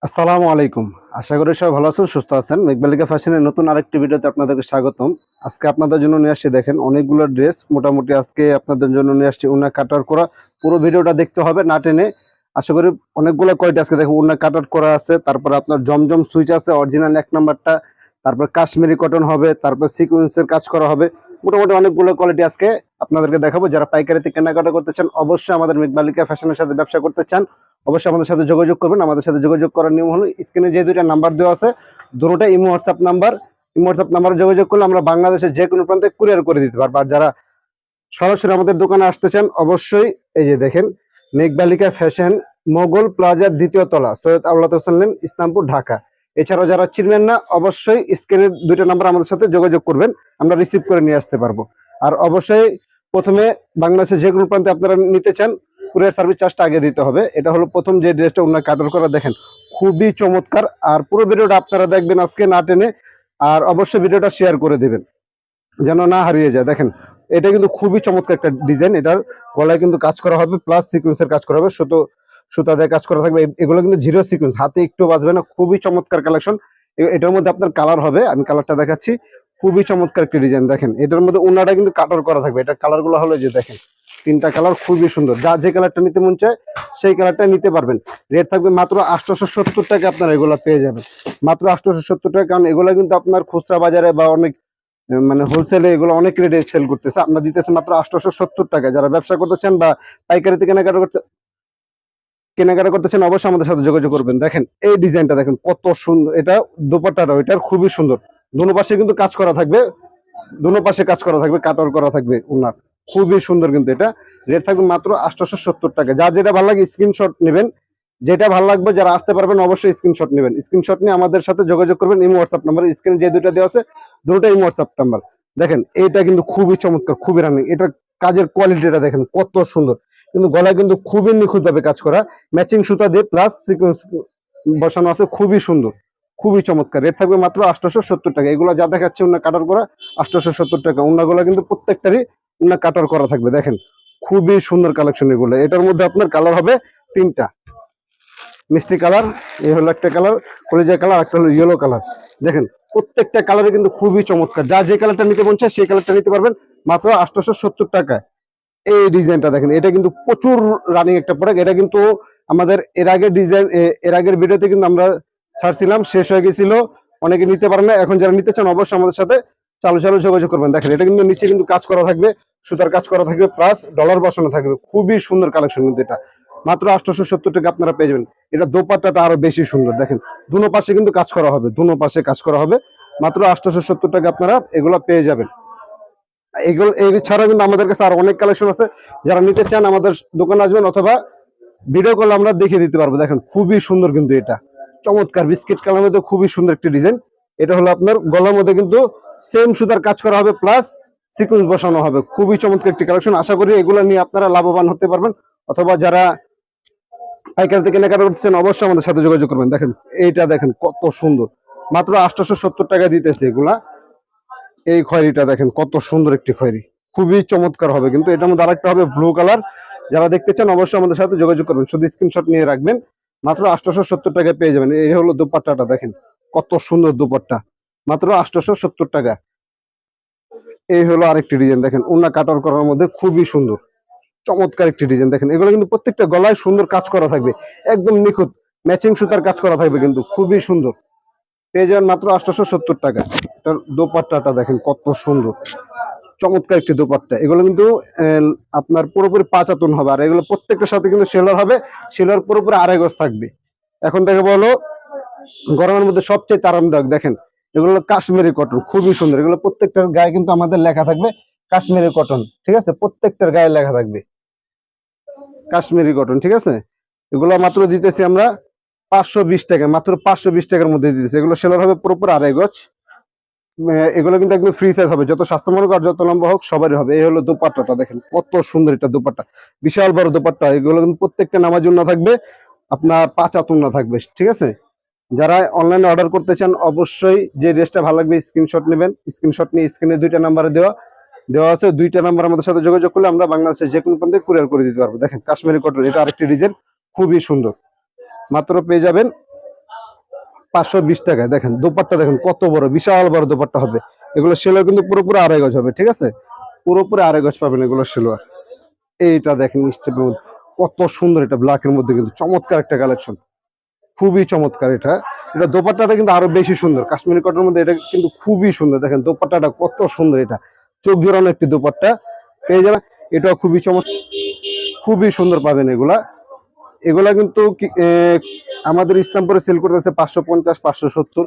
আসসালামু আলাইকুম। আশা করি সবাই ভালো আছেন, সুস্থ আছেন। মেঘবালিকা ফ্যাশনের নতুন আরেকটি ভিডিওতে আপনাদেরকে স্বাগতম। আজকে আপনাদের জন্য নিয়ে আসছি, দেখেন অনেকগুলো ড্রেস। মোটামুটি আজকে আপনাদের জন্য নিয়ে আসছি উন্না কাটার করা। পুরো ভিডিওটা দেখতে হবে না টেনে। আশা করি অনেকগুলো কোয়ালিটি আজকে দেখুন উন্না কাটার করা আছে। তারপরে আপনার জমজম সুইচ আছে অরিজিনাল 1 নাম্বারটা। তারপর কাশ্মীরি কটন হবে, তারপর সিকোয়েন্সের কাজ করা হবে। মোটামুটি অনেকগুলো কোয়ালিটি আজকে আপনাদেরকে দেখাবো। যারা পাইকারিতে কেনাকাটা করতে চান, অবশ্যই আমাদের মেঘবালিকা ফ্যাশনের সাথে ব্যবসা করতে চান, অবশ্যই আমাদের সাথে যোগাযোগ করবেন। আমাদের সাথে যোগাযোগ করার নিয়ম হলো স্ক্রিনে যে দুইটা নাম্বার দেওয়া আছে, দুটোটা Imo WhatsApp number. Imo WhatsApp নাম্বারে যোগাযোগ করলে আমরা বাংলাদেশের যে কোনো প্রান্তে কুরিয়ার করে দিতে পারবো। আর যারা সরাসরি আমাদের দোকানে আসতে চান, অবশ্যই এই যে দেখেন মেঘবালিকা ফ্যাশন, মোগল প্লাজার 2য় তলা, সৈয়দ আওলাদ হোসেন লেন, ইসলামপুর, ঢাকা। এছাড়াও যারা চিনবেন না, অবশ্যই স্ক্রিনের দুইটা নাম্বার আমাদের সাথে যোগাযোগ করবেন, আমরা রিসিভ করে নিয়ে আসতে পারবো। আর অবশ্যই প্রথমে বাংলাদেশের যে কোনো প্রান্তে আপনারা নিতে চান, কুরিয়ার সার্ভিস চার্জটা আগে দিতে হবে। এটা হলো প্রথম যে ড্রেসটা ওনার কাটার করা, দেখেন খুবই চমৎকার। আর পুরো ভিডিওটা আপনারা দেখবেন আজকে না টেনে। আর অবশ্যই ভিডিওটা শেয়ার করে দিবেন যেন না হারিয়ে যায়। দেখেন এটা কিন্তু খুবই চমৎকার একটা ডিজাইন। এটার গলায় কিন্তু কাজ করা হবে, প্লাস সিকোয়েন্সের কাজ করা হবে, সুতা দিয়ে কাজ করা থাকবে। এগুলো কিন্তু জিরো সিকোয়েন্স, হাতে একটু বাজবে না। খুবই চমৎকার কালেকশন। এটার মধ্যে আপনার কালার হবে, আমি কালারটা দেখাচ্ছি। খুবই চমৎকার একটা ডিজাইন। দেখেন এটার মধ্যে ওনাটা কিন্তু কাটার করা থাকবে। এটা কালার গুলো হলো যে দেখেন 3টা কালার, খুবই সুন্দর। যা যে কালারটা নিতে মন চায় সেই কালারটা নিতে পারবেন। রেট থাকবে মাত্র 870 টাকা, আপনারা এগুলো পেয়ে যাবেন মাত্র 870 টাকা। কারণ এগুলো কিন্তু আপনার খুচরা বাজারে বা অনেক মানে হোলসেলে এগুলো অনেক রেটে সেল করতেছে, আমরা দিতেছি মাত্র 870 টাকা। যারা ব্যবসা করতে চান বা পাইকারিতে কেনাকাটা করতে চান, অবশ্যই আমাদের সাথে যোগাযোগ করবেন। দেখেন এই ডিজাইনটা দেখেন কত সুন্দর। এটা দোপাট্টাটা এটার খুবই সুন্দর। দুনো পাশে কিন্তু কাজ করা থাকবে, দুনো পাশে কাজ করা থাকবে, কাটার করা থাকবে ওনার। খুবই সুন্দর কিন্তু এটা। রেট থাকবে মাত্র 870 টাকা। যার যেটা ভালো লাগে স্ক্রিনশট নেবেন, যেটা ভালো লাগবে, যারা আসতে পারবেন অবশ্যই স্ক্রিনশট নেবেন। স্ক্রিনশট নিয়ে আমাদের সাথে যোগাযোগ করবেন ইমো হোয়াটসঅ্যাপ নাম্বার। স্ক্রিনে যে দুইটা দেওয়া আছে, দুটোটা ইমো হোয়াটসঅ্যাপ নাম্বার। দেখেন এটা কিন্তু খুবই চমৎকার, খুবই রানিং। এটা কাজের কোয়ালিটিটা দেখেন কত সুন্দর। কিন্তু গলায় কিন্তু খুবই নিখুঁত ভাবে কাজ করা, ম্যাচিং সুতা দিয়ে প্লাস সিকোয়েন্স বসানো আছে। খুবই সুন্দর, খুবই চমৎকার। রেট থাকবে মাত্র 870 টাকা। এগুলো যা দেখাচ্ছে উন্না কাটার করা 870 টাকা। উন্নাগুলো কিন্তু প্রত্যেকটারই উন্না কাটার করা থাকবে। দেখেন খুবই সুন্দর কালেকশন এগুলো। এটার মধ্যে আপনার কালার হবে 3টা, মিষ্টি কালার, এই হলো একটা কালার, কলিজা কালার, একটা হলো ইয়েলো কালার। দেখেন প্রত্যেকটা কালারে কিন্তু খুবই চমৎকার। যা যে কালারটা নিতে মন চায় সেই কালারটা নিতে পারবেন মাত্র 870 টাকায়। এই ডিজাইনটা দেখেন, এটা কিন্তু প্রচুর রানিং একটা প্রোডাক্ট। এটা কিন্তু আমাদের এর আগের ডিজাইন, এর আগের ভিডিওতে কিন্তু আমরা ছাড়ছিলাম, শেষ হয়ে গেছিল, অনেকে নিতে পারেন না। এখন যারা নিতে চান অবশ্যই আমাদের সাথে চালু চালু যোগাযোগ করবেন। দেখেন এটা কিন্তু নিচে কিন্তু কাজ করা থাকবে, সুতার কাজ করা থাকবে, প্লাস ডলার বসানো থাকবে। খুবই সুন্দর কালেকশন কিন্তু এটা। মাত্র 870 টাকা আপনারা পেয়ে যাবেন। এটা দোপাট্টাটা আরো বেশি সুন্দর। দেখেন দুনো পাশে কিন্তু কাজ করা হবে, দুনো পাশে কাজ করা হবে। মাত্র 870 টাকা আপনারা এগুলো পেয়ে যাবেন। এগুলো এছাড়া কিন্তু আমাদের কাছে আরো অনেক কালেকশন আছে। যারা নিতে চান আমাদের দোকানে আসবেন, অথবা ভিডিও কল আমরা দেখিয়ে দিতে পারবো। দেখেন খুবই সুন্দর কিন্তু এটা, চমৎকার বিস্কিট কালার মধ্যে খুবই সুন্দর একটি ডিজাইন। এটা হলো আপনার গলার মধ্যে কিন্তু সেম সুতার কাজ করা হবে, প্লাস সিকোয়েন্স বসানো হবে। খুবই চমৎকার একটি কালেকশন। আশা করি এগুলো নিয়ে আপনারা লাভবান হতে পারবেন। অথবা যারা পাইকারিতে কেনাকাটা করতেছেন অবশ্যই আমাদের সাথে যোগাযোগ করবেন। দেখেন এইটা দেখেন কত সুন্দর, মাত্র 870 টাকা দিতেছে এগুলা। এই খয়েরিটা দেখেন কত সুন্দর একটি খয়েরি, খুবই চমৎকার হবে। কিন্তু এটার মধ্যে আরেকটা হবে ব্লু কালার। যারা দেখতে চান অবশ্যই আমাদের সাথে যোগাযোগ করবেন, শুধু স্ক্রিনশট নিয়ে রাখবেন। মাত্র 870 টাকায় পেয়ে যাবেন। এই হলো দুপাট্টাটা, দেখেন কত সুন্দর দুপাট্টা, মাত্র 870 টাকা। এই হলো আরেকটি ডিজাইন, দেখেন ওন্না কাটার করার মধ্যে খুবই সুন্দর, চমৎকার একটি ডিজাইন। দেখেন এগুলো কিন্তু প্রত্যেকটা গলায় সুন্দর কাজ করা থাকবে, একদম নিখুঁত ম্যাচিং সুতার কাজ করা থাকবে, কিন্তু খুবই সুন্দর। পেয়ে যাবেন মাত্র 870 টাকা। এটার দোপাট্টাটা দেখেন কত সুন্দর, চমৎকার একটি দোপাট্টা। এগুলো কিন্তু আপনার পুরোপুরি 5 হাতন হবে। আর এগুলো প্রত্যেকটার সাথে কিন্তু সেলার হবে, সেলার পুরোপুরি 2.5 গজ থাকবে। এখন দেখে বলো গরমের মধ্যে সবচেয়ে আরামদায়ক। দেখেন এগুলো কাশ্মীরি কটন, খুবই সুন্দর। এগুলো প্রত্যেকটার গায়ে কিন্তু আমাদের লেখা থাকবে কাশ্মীরি কটন, ঠিক আছে? প্রত্যেকটার গায়ে লেখা থাকবে কাশ্মীরি কটন, ঠিক আছে? এগুলো মাত্র দিতেছি আমরা 520 টাকা, মাত্র 520 টাকার মধ্যে দিতেছি। এগুলো সেলার হবে পুরোপুরি 2.5 গজ। এগুলো কিন্তু একদম ফ্রি সাইজ হবে, যত স্বাস্থ্যমানক আর যত লম্বা হোক সবারই হবে। এই হলো দোপাট্টাটা, দেখেন কত সুন্দর এটা দোপাট্টা, বিশাল বড় দোপাট্টা। এগুলো কিন্তু প্রত্যেকটা নামাজ উন্না থাকবে, আপনার 5 হাত উন্না থাকবে, ঠিক আছে? যারা অনলাইনে অর্ডার করতে চান অবশ্যই যে ড্রেসটা ভালো লাগবে স্ক্রিনশট নেবেন। স্ক্রিনশট নিয়ে স্ক্রিনে 2টা নাম্বারে দেওয়া দেওয়া আছে, 2টা নাম্বার আমাদের সাথে যোগাযোগ করলে আমরা বাংলাদেশের যে কোনো প্রান্তে কুরিয়ার করে দিতে পারবো। দেখেন কাশ্মীরি কটন, এটা আরেকটি ডিজাইন, খুবই সুন্দর। মাত্র পেয়ে যাবেন 520 টাকায়। দেখেন দোপাট্টা দেখেন কত বড়, বিশাল বড় দোপাট্টা হবে। এগুলো সেলোয়ার কিন্তু পুরোপুরি 2.5 গজ হবে, ঠিক আছে? পুরোপুরি 2.5 গজ পাবেন এগুলো সেলোয়ার। এইটা দেখেন স্টেপের মধ্যে কত সুন্দর, এটা ব্ল্যাকের মধ্যে কিন্তু চমৎকার একটা কালেকশন, খুবই চমৎকার। এটা এটা দোপাট্টাটা কিন্তু আরো বেশি সুন্দর, কাশ্মীরি কটনের মধ্যে এটা কিন্তু খুবই সুন্দর। দেখেন দোপাট্টাটা কত সুন্দর, এটা চোখ জোড়ানো একটি দোপাট্টা পেয়ে যাবেন। এটাও খুবই চমৎকার, খুবই সুন্দর পাবেন এগুলা। এগুলা কিন্তু আমাদের ইসলামপুরে সেল করতেছে 550, 570,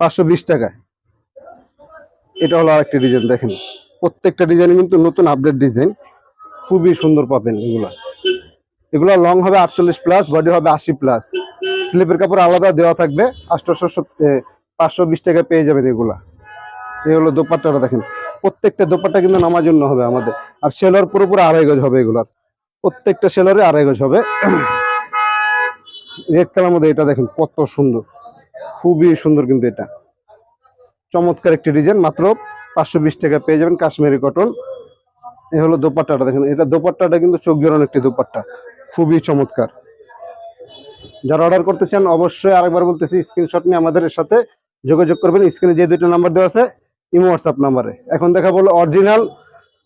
520 টাকায়। এটা হলো আরেকটি ডিজাইন। দেখেন প্রত্যেকটা ডিজাইন কিন্তু নতুন আপডেট ডিজাইন, খুবই সুন্দর পাবেন এগুলা। এগুলা লং হবে 48+, বডি হবে 80+। স্লিপের কাপড় আলাদা দেওয়া থাকবে। 520 টাকায় পেয়ে যাবেন এগুলা। এই হলো দোপাট্টাটা। দেখেন প্রত্যেকটা দোপাট্টা কিন্তু নামার জন্য হবে আমাদের। আর সেলার পুরোপুরি 2.5 গজ হবে এগুলার, প্রত্যেকটা সেলারে 2.5 গজ হবে। রেড কালার মধ্যে এটা দেখেন কত সুন্দর, খুবই সুন্দর কিন্তু এটা চমৎকার একটি ডিজাইন। মাত্র 520 টাকায় পেয়ে যাবেন কাশ্মীরি কটন। এই হলো দোপাট্টাটা। দেখেন এটা দোপাট্টাটা কিন্তু চোখ জোড়ানো একটি দোপাট্টা, খুবই চমৎকার। যারা অর্ডার করতে চান অবশ্যই আরেকবার বলতেছি, স্ক্রিনশট নিয়ে আমাদের সাথে যোগাযোগ করবেন। স্ক্রিনে যে দুটো নাম্বার দেওয়া আছে ইমো হোয়াটসঅ্যাপ নাম্বারে। এখন দেখা বললো অরিজিনাল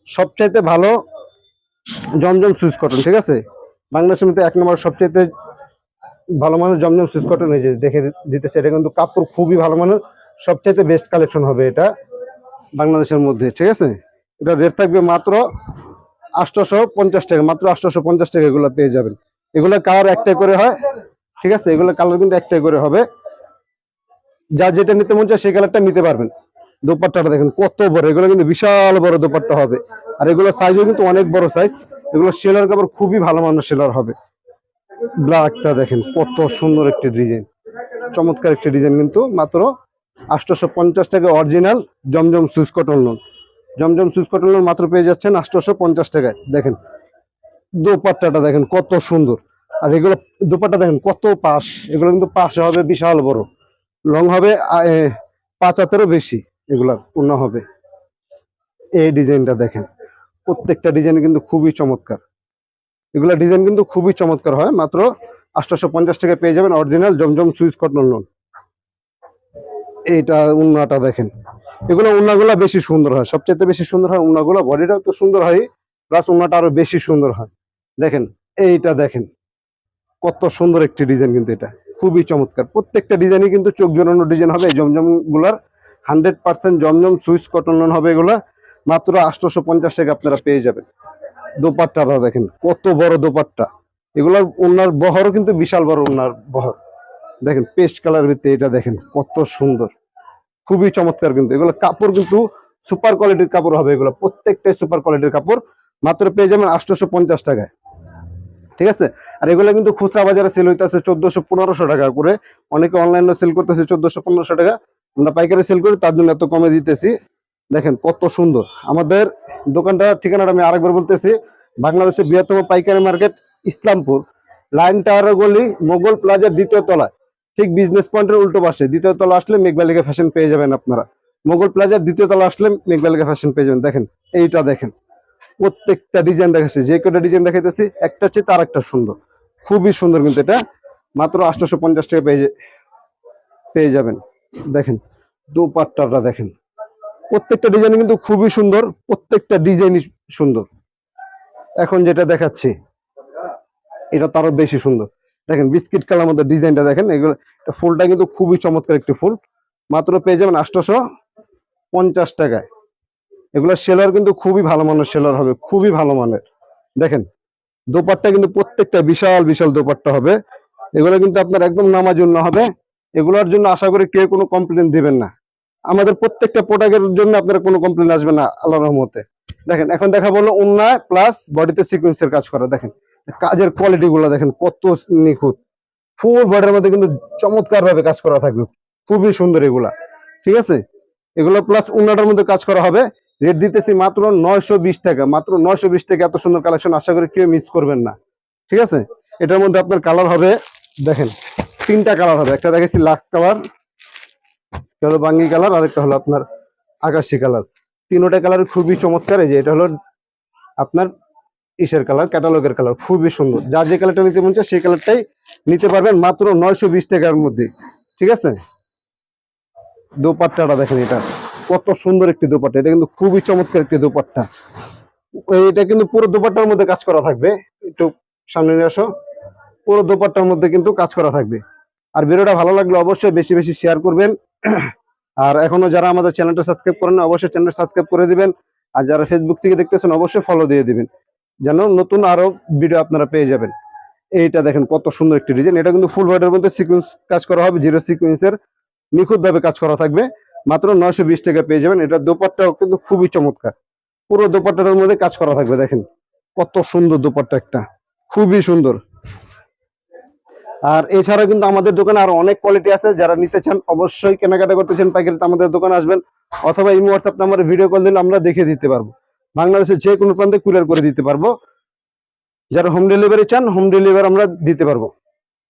সবচাইতে ভালো জমজম সুইচ কটন, ঠিক আছে? বাংলাদেশের মধ্যে 1 নম্বর সবচাইতে ভালো মানের জমজম সুইচ কটন। এই যে দেখে দিতেছে, এটা কিন্তু কাপড় খুবই ভালো মানের, সবচাইতে বেস্ট কালেকশন হবে এটা বাংলাদেশের মধ্যে, ঠিক আছে? এটা রেট থাকবে মাত্র 850 টাকা, মাত্র 850 টাকা এগুলো পেয়ে যাবেন। এগুলো কালার একটাই করে হয়, ঠিক আছে? এগুলো কালার কিন্তু একটাই করে হবে, যা যেটা নিতে মন চায় সেই কালারটা নিতে পারবেন। দোপাট্টাটা দেখেন কত বড়, এগুলো কিন্তু বিশাল বড় দোপাট্টা হবে। আর এগুলো সাইজও কিন্তু অনেক বড় সাইজ। এগুলো সেলার কাপড় খুবই ভালো মানের সেলার হবে। ব্ল্যাকটা দেখেন কত সুন্দর একটি ডিজাইন, চমৎকার একটি ডিজাইন কিন্তু মাত্র 850 টাকা। অরিজিনাল জমজম সুইচ কটন লোন, জমজম সুইচ কটন লোন মাত্র পেয়ে যাচ্ছেন 850 টাকায়। দেখেন দোপাট্টাটা দেখেন কত সুন্দর। আর এগুলো দোপাট্টা দেখেন কত পাশ, এগুলো কিন্তু পাশে হবে বিশাল বড়, লং হবে 5 হাতেরও বেশি, এগুলার পূর্ণ হবে। এই ডিজাইনটা দেখেন, প্রত্যেকটা ডিজাইন কিন্তু খুবই চমৎকার। এগুলা ডিজাইন কিন্তু খুবই চমৎকার হয়। মাত্র 850 টাকায় পেয়ে যাবেন অরিজিনাল জমজম সুইচ কটন লোন। এইটা উন্নাটা দেখেন, এগুলো উন্নাগুলা বেশি সুন্দর হয়, সবচেয়ে বেশি সুন্দর হয় উন্নাগুলা। বডিটাও তো সুন্দর হয়, প্লাস উন্নাটা আরো বেশি সুন্দর হয়। দেখেন এইটা দেখেন কত সুন্দর একটি ডিজাইন, কিন্তু এটা খুবই চমৎকার। প্রত্যেকটা ডিজাইনই কিন্তু চোখ জোড়ানো ডিজাইন হবে। জমজম গুলার 100% জমজম সুইচ কটন লোন হবে এগুলা। মাত্র 850 টাকা আপনারা পেয়ে যাবেন। দোপাট্টাটা দেখেন কত বড় দোপাট্টা, এগুলার ওনার বহরও কিন্তু বিশাল বড় ওনার বহর। দেখেন পেস্ট কালার ভিত্তি, এটা দেখেন কত সুন্দর, খুবই চমৎকার। কিন্তু এগুলো কাপড় কিন্তু সুপার কোয়ালিটির কাপড় হবে, এগুলো প্রত্যেকটাই সুপার কোয়ালিটির কাপড়। মাত্র পেয়ে যাবেন 850 টাকায়, ঠিক আছে? আর এগুলো কিন্তু খুচরা বাজারে সেল হইতেছে 1400-1500 টাকা করে। অনেকে অনলাইনে সেল করতেছে 1400-1500 টাকা। আমরা পাইকারি সেল করি, তার জন্য এত কমে দিতেছি। দেখেন কত সুন্দর। আমাদের দোকানটার ঠিকানাটা আমি আরেকবার বলতেছি, বাংলাদেশের বৃহত্তম পাইকারি মার্কেট ইসলামপুর, লাইন টাওয়ার গলি, মোগল প্লাজার 2য় তলায়, ঠিক বিজনেস পয়েন্টের উল্টো পাশে। 2য় তলা আসলে মেঘবালিকা ফ্যাশন পেয়ে যাবেন আপনারা। মোগল প্লাজার 2য় তলা আসলে মেঘবালিকা ফ্যাশন পেয়ে যাবেন। দেখেন এইটা দেখেন, প্রত্যেকটা ডিজাইন দেখাচ্ছে, যে কটা ডিজাইন দেখাইতেছি একটা চেয়ে তার একটা সুন্দর, খুবই সুন্দর। কিন্তু এটা মাত্র 850 টাকা পেয়ে যাবেন। দেখেন দোপাট্টাটা দেখেন, প্রত্যেকটা ডিজাইন কিন্তু খুবই সুন্দর, প্রত্যেকটা ডিজাইনই সুন্দর। এখন যেটা দেখাচ্ছি এটা তারও বেশি সুন্দর। দেখেন বিস্কিট কালার মধ্যে ডিজাইনটা দেখেন, এগুলো ফুলটা কিন্তু খুবই চমৎকার একটি ফুল। মাত্র পেয়ে যাবেন 850 টাকায়। এগুলো সেলার কিন্তু খুবই ভালো মানের সেলার হবে, খুবই ভালো মানের। দেখেন দোপাট্টা কিন্তু প্রত্যেকটা বিশাল বিশাল দোপাট্টা হবে। এগুলো কিন্তু আপনার একদম নামার জন্য হবে। এগুলোর জন্য আশা করি কেউ কোনো কমপ্লেন দিবেন না। আমাদের প্রত্যেকটা প্রোডাক্টের জন্য আপনার কোনো কমপ্লেন আসবে না আল্লাহর রহমতে। দেখেন এখন দেখা বললো উন্না প্লাস বডিতে সিকোয়েন্সের কাজ করা। দেখেন কাজের কোয়ালিটি গুলো দেখেন কত নিখুঁত, ফুল বডির মধ্যে কিন্তু চমৎকার ভাবে কাজ করা থাকবে, খুবই সুন্দর এগুলা, ঠিক আছে? এগুলো প্লাস উন্নাটার মধ্যে কাজ করা হবে। রেট দিতেছি মাত্র 920 টাকা, মাত্র 920 টাকা। এত সুন্দর কালেকশন আশা করি কেউ মিস করবেন না, ঠিক আছে? এটার মধ্যে আপনার কালার হবে, দেখেন 3টা কালার হবে। একটা দেখেছি লাক্স কালার, একটা হলো বাঙ্গি কালার, আর একটা হলো আপনার আকাশি কালার। 3টা কালার খুবই চমৎকার। এই যে এটা হলো আপনার ইসের কালার, ক্যাটালগের কালার, খুবই সুন্দর। যার যে কালারটা নিতে মন চায় সেই কালারটাই নিতে পারবেন মাত্র 920 টাকার মধ্যে, ঠিক আছে? দোপাট্টাটা দেখেন, এটা কত সুন্দর একটি দোপাট্টা, এটা কিন্তু খুবই চমৎকার একটি দোপাট্টা। এটা কিন্তু পুরো দোপাট্টার মধ্যে কাজ করা থাকবে, একটু সামনে নিয়ে আসো। পুরো দোপাট্টার মধ্যে কিন্তু কাজ করা থাকবে। আর ভিডিওটা ভালো লাগলে অবশ্যই বেশি বেশি শেয়ার করবেন। আর এখনো যারা আমাদের চ্যানেলটা সাবস্ক্রাইব করেন অবশ্যই চ্যানেল সাবস্ক্রাইব করে দিবেন। আর যারা ফেসবুক থেকে দেখতেছেন অবশ্যই ফলো দিয়ে দিবেন, যেন নতুন আরো ভিডিও আপনারা পেয়ে যাবেন। এইটা দেখেন কত সুন্দর একটি ডিজাইন, এটা কিন্তু ফুল হোয়াইটের মধ্যে সিকোয়েন্স কাজ করা হবে, জিরো সিকোয়েন্সের নিখুঁত ভাবে কাজ করা থাকবে। মাত্র 920 টাকা পেয়ে যাবেন। এটা দোপাট্টাও কিন্তু খুবই চমৎকার, পুরো দোপাট্টাটার মধ্যে কাজ করা থাকবে। দেখেন কত সুন্দর দোপাট্টা, একটা খুবই সুন্দর। আর এছাড়া কিন্তু আমাদের দোকানে আরো অনেক কোয়ালিটি আছে, যারা নিতে চান অবশ্যই কেনাকাটা করতে চান পাইকারিতে আমাদের দোকানে আসবেন, অথবা ইমো হোয়াটসঅ্যাপ নাম্বারে ভিডিও কল দিলে আমরা দেখিয়ে দিতে পারবো। বাংলাদেশের যে কোনো প্রান্তে কুরিয়ার করে দিতে পারবো। যারা হোম ডেলিভারি চান হোম ডেলিভারি আমরা দিতে পারবো।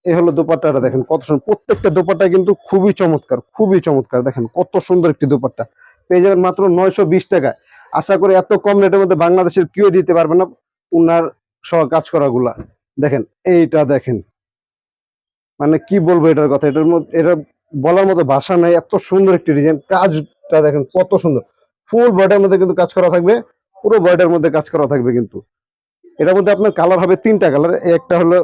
এই হলো দোপাট্টাটা, দেখেন কত সুন্দর, প্রত্যেকটা দোপাট্টা কিন্তু খুবই চমৎকার, খুবই চমৎকার। দেখেন কত সুন্দর একটি দোপাট্টা পেয়ে যাবেন মাত্র 920 টাকায়। আশা করি এত কম রেটের মধ্যে বাংলাদেশের কেউ দিতে পারবে না উনার সহ কাজ করা গুলা। দেখেন এইটা দেখেন, মানে কি বলবো এটার কথা, এটার মধ্যে এটা বলার মতো ভাষা নাই, এত সুন্দর একটি ডিজাইন। কাজটা দেখেন কত সুন্দর, ফুল বডির মধ্যে কিন্তু কাজ করা থাকবে, পুরো বডির মধ্যে কাজ করা থাকবে। কিন্তু এটার মধ্যে আপনার কালার হবে 3টা কালার, একটা হলো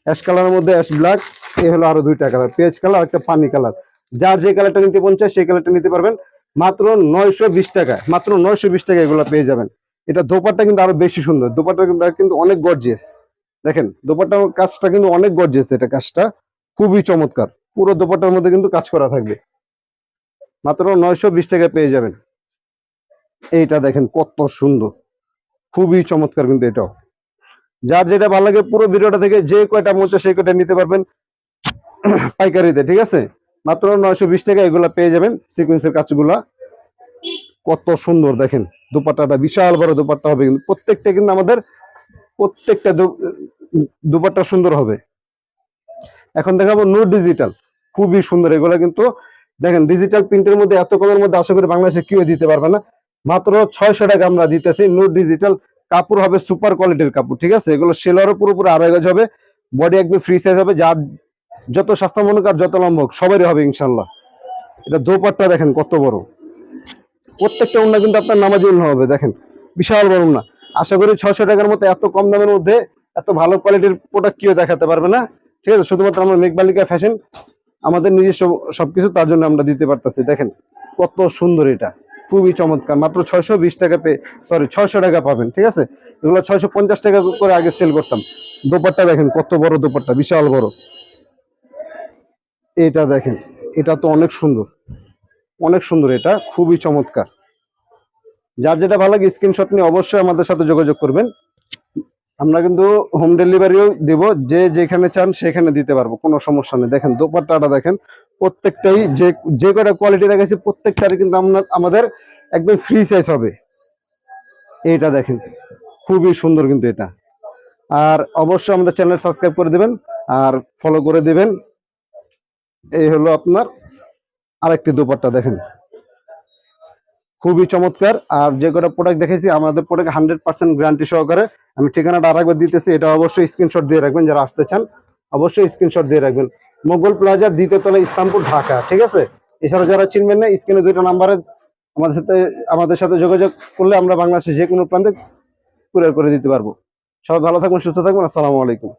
অ্যাশ কালারের মধ্যে অ্যাশ ব্ল্যাক, এই হলো আরো 2টা কালার, পেঁয়াজ কালার, একটা পানি কালার। যার যে কালারটা নিতে মন চায় সেই কালারটা নিতে পারবেন মাত্র 920 টাকায়। মাত্র 920 টাকা এগুলো পেয়ে যাবেন। এটা দোপাট্টা কিন্তু আরো বেশি সুন্দর, দোপাট্টা কিন্তু অনেক গর্জিয়াস। দেখেন দোপাট্টার কাজটা কিন্তু অনেক গর্জিয়াস, এটা কাজটা খুবই চমৎকার। পুরো দোপাট্টার মধ্যে কিন্তু কাজ করা থাকবে, মাত্র 920 টাকায় পেয়ে যাবেন। এইটা দেখেন কত সুন্দর, খুবই চমৎকার কিন্তু এটাও। যার যেটা ভালো লাগে পুরো ভিডিওটা থেকে যে কয়টা মন চায় সেই কয়টা নিতে পারবেন পাইকারিতে, ঠিক আছে। মাত্র 920 টাকা এগুলা পেয়ে যাবেন। সিকোয়েন্সের কাজগুলা কত সুন্দর, দেখেন দুপাট্টাটা বিশাল বড় দুপাট্টা হবে, কিন্তু প্রত্যেকটা কিন্তু আমাদের প্রত্যেকটা দুপাট্টা সুন্দর হবে। এখন দেখাবো নূর ডিজিটাল, খুবই সুন্দর এগুলা কিন্তু। দেখেন ডিজিটাল প্রিন্টের মধ্যে এত কমের মধ্যে আশা করি বাংলাদেশে কেউ দিতে পারবে না। মাত্র 600 টাকা আমরা দিতেছি নূর ডিজিটাল। কাপড় হবে সুপার কোয়ালিটির কাপড়, ঠিক আছে। এগুলো সেলারও পুরোপুরি 2.5 গজ হবে, বডি একদম ফ্রি সাইজ হবে। যার যত স্বাস্থ্য মনে কর যত লম্বা হোক সবারই হবে ইনশাল্লাহ। এটা দোপাট্টা দেখেন কত বড়, প্রত্যেকটা ওড়না কিন্তু আপনার নামাজি ওড়না হবে। দেখেন বিশাল বড় ওড়না। আশা করি 600 টাকার মধ্যে এত কম দামের মধ্যে এত ভালো কোয়ালিটির প্রোডাক্ট কেউ দেখাতে পারবে না, ঠিক আছে। শুধুমাত্র আমরা মেঘবালিকা ফ্যাশন আমাদের নিজস্ব সবকিছু, তার জন্য আমরা দিতে পারতেছি। দেখেন কত সুন্দর, এটা খুবই চমৎকার। মাত্র 620 টাকা সরি 600 টাকা পাবেন, ঠিক আছে। এগুলো 650 টাকা করে আগে সেল করতাম। দোপাট্টা দেখেন কত বড় দোপাট্টা, বিশাল বড়। এটা দেখেন, এটা তো অনেক সুন্দর, অনেক সুন্দর, এটা খুবই চমৎকার। যার যেটা ভালো লাগে স্ক্রিনশট নিয়ে অবশ্যই আমাদের সাথে যোগাযোগ করবেন। আমরা কিন্তু হোম ডেলিভারিও দিব, যে যেখানে চান সেখানে দিতে পারবো, কোনো সমস্যা নেই। দেখেন দোপাট্টাটা দেখেন, প্রত্যেকটাই যে কটা কোয়ালিটি দেখাচ্ছি প্রত্যেকটারই কিন্তু আমাদের একদম ফ্রি সাইজ হবে। এইটা দেখেন খুবই সুন্দর কিন্তু এটা। আর অবশ্যই আমাদের চ্যানেল সাবস্ক্রাইব করে দিবেন আর ফলো করে দিবেন। এই হলো আপনার আরেকটি দোপাট্টা, দেখেন খুবই চমৎকার। আর যে কটা প্রোডাক্ট দেখেছি আমাদের প্রোডাক্ট 100% গ্যারান্টি সহকারে। আমি ঠিকানাটা আরেকবার দিতেছি, এটা অবশ্যই স্ক্রিনশট দিয়ে রাখবেন। যারা আসতে চান অবশ্যই স্ক্রিনশট দিয়ে রাখবেন। মোগল প্লাজার 2য় তলা, ইসলামপুর, ঢাকা, ঠিক আছে। এছাড়া যারা চিনবেন না স্ক্রিনে 2টা নাম্বারে আমাদের সাথে যোগাযোগ করলে আমরা বাংলাদেশের যে কোনো প্রান্তে কুরিয়ার করে দিতে পারবো। সবাই ভালো থাকবেন, সুস্থ থাকবেন। আসসালামু আলাইকুম।